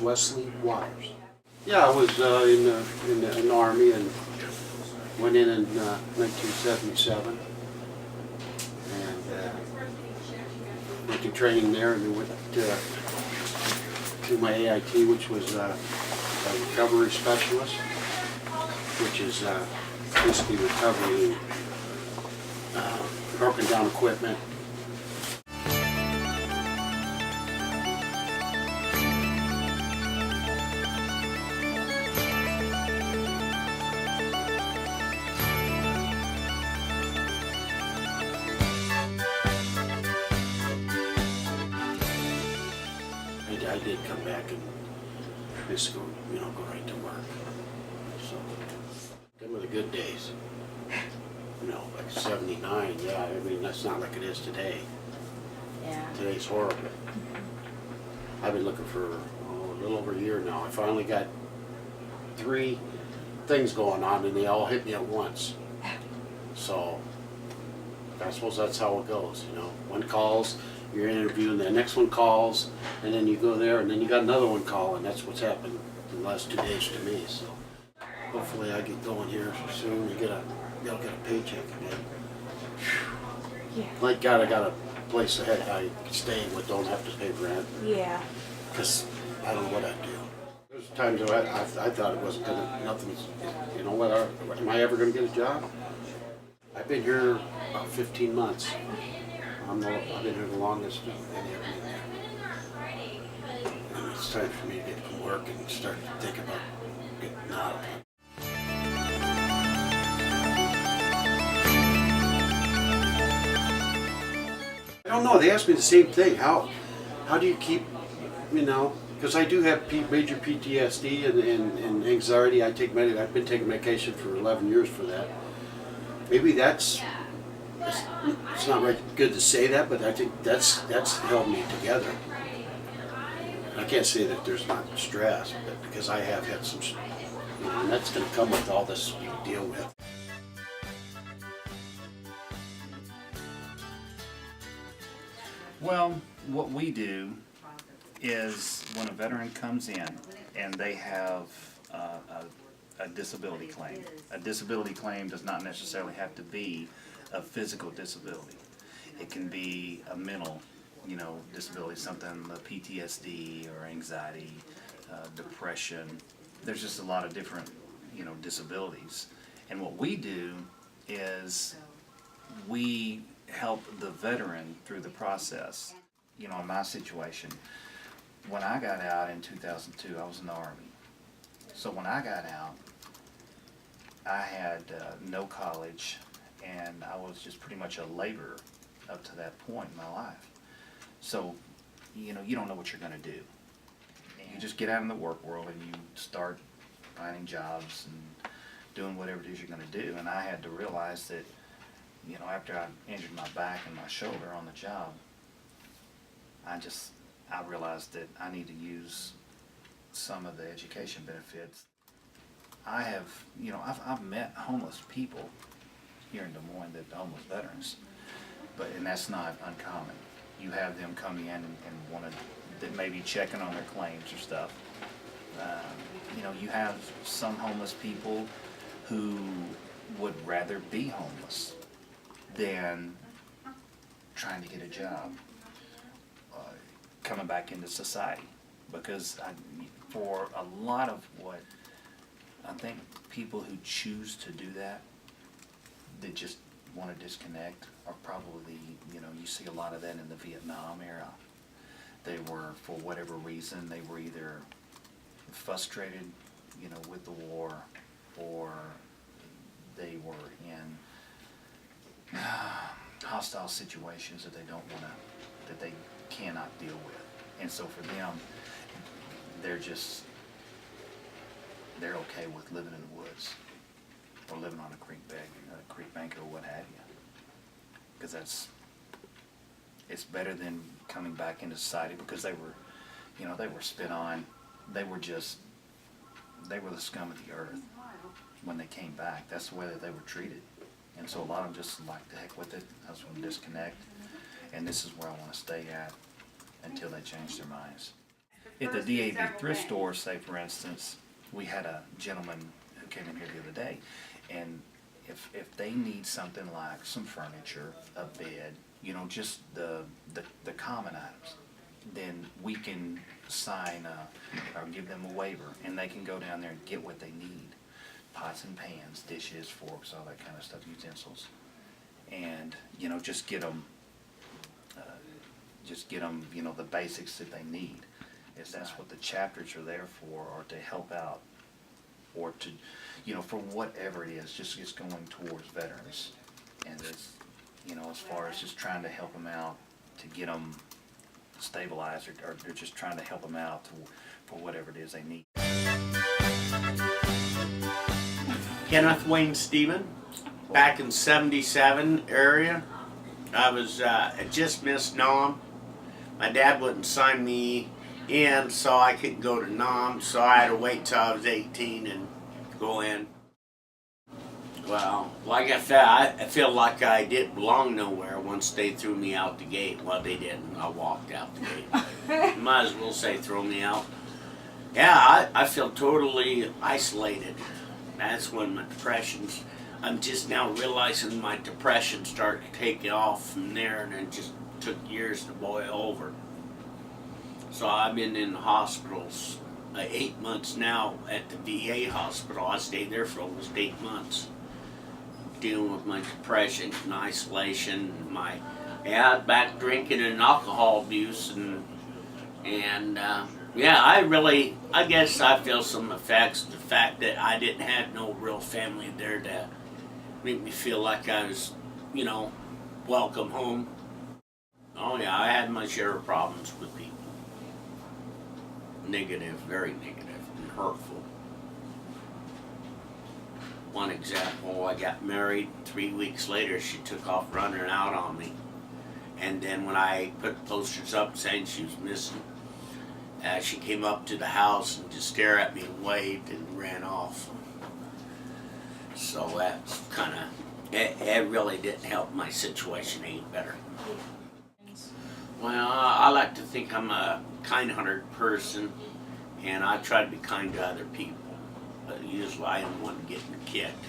Wesley Waters. Yeah, I was in the Army and went in 1977 and went to training there, and then went to my AIT, which was a recovery specialist, which is basically recovery broken down equipment. I did come back and just go right to work. So, them were the good days. Like 79, yeah, I mean, that's not like it is today. Yeah. Today's horrible. I've been looking for a little over a year now. I finally got 3 things going on, and they all hit me at once. So, I suppose that's how it goes, One calls, you're interviewing, the next one calls, and then you go there, and then you got another one call, and that's what's happened in the last 2 days to me. So hopefully I get going here soon. You'll get a paycheck again. Yeah. Thank God I got a place ahead I can stay with, don't have to pay rent. Yeah. Because I don't know what I'd do. There's times that I thought it wasn't gonna, nothing's, am I ever gonna get a job? I've been here about 15 months. I've been here the longest of any of them there. And it's time for me to get from work and start to think about getting out. I don't know, they asked me the same thing. How do you keep, because I do have major PTSD and anxiety. I've been taking medication for 11 years for that. Maybe it's not right, good to say that, but I think that's held me together. I can't say that there's not stress, but because I have had some, and that's going to come with all this you deal with. Well, what we do is when a veteran comes in and they have a disability claim. A disability claim does not necessarily have to be a physical disability. It can be a mental, disability, something, PTSD or anxiety, depression. There's just a lot of different, disabilities. And what we do is we help the veteran through the process. In my situation, when I got out in 2002, I was in the Army. So when I got out, I had no college, and I was just pretty much a laborer up to that point in my life. So, you don't know what you're going to do. And you just get out in the work world and you start finding jobs and doing whatever it is you're going to do. And I had to realize that, after I injured my back and my shoulder on the job, I realized that I need to use some of the education benefits. I have, I've met homeless people here in Des Moines, that homeless veterans, and that's not uncommon. You have them come in and that may be checking on their claims or stuff. You have some homeless people who would rather be homeless than trying to get a job, coming back into society. Because for a lot of what I think people who choose to do that just want to disconnect are probably, you see a lot of that in the Vietnam era. They were, for whatever reason, they were either frustrated, with the war, or they were in hostile situations that they cannot deal with. And so for them, they're okay with living in the woods or living on a creek bank or what have you. Because it's better than coming back into society, because they were spit on. They were the scum of the earth when they came back. That's the way that they were treated. And so a lot of them just like, the heck with it, I just want to disconnect. And this is where I want to stay at until they change their minds. At the DAV thrift store, say for instance, we had a gentleman who came in here the other day, and if they need something like some furniture, a bed, you know, just the common items, then we can sign or give them a waiver, and they can go down there and get what they need. Pots and pans, dishes, forks, all that kind of stuff, utensils. And, you know, just get them, you know, the basics that they need. Is that's what the chapters are there for, or to help out, or to, you know, for whatever it is, just going towards veterans. And it's, you know, as far as just trying to help them out, to get them stabilized, or they're just trying to help them out for whatever it is they need. Kenneth Wayne Stephen, back in '77 area. I was I just missed NOM. My dad wouldn't sign me in, so I couldn't go to NOM, so I had to wait till I was 18 and go in. Well, like I said, I feel like I didn't belong nowhere once they threw me out the gate. Well, they didn't. I walked out the gate. Might as well say throw me out. Yeah, I feel totally isolated. That's when my depressions, I'm just now realizing my depression started to take off from there, and it just took years to boil over. So I've been in the hospitals 8 months now at the VA hospital. I stayed there for almost 8 months, dealing with my depression and isolation, and my back drinking and alcohol abuse, and yeah, I guess I feel some effects of the fact that I didn't have no real family there to make me feel like I was, you know, welcome home. Oh yeah, I had my share of problems with people. Negative, very negative and hurtful. One example, I got married, 3 weeks later she took off running out on me. And then when I put posters up saying she was missing, she came up to the house and just stared at me and waved and ran off. So that's kind of, it really didn't help my situation any better. Well, I like to think I'm a kind-hearted person, and I try to be kind to other people. But usually I am one getting kicked.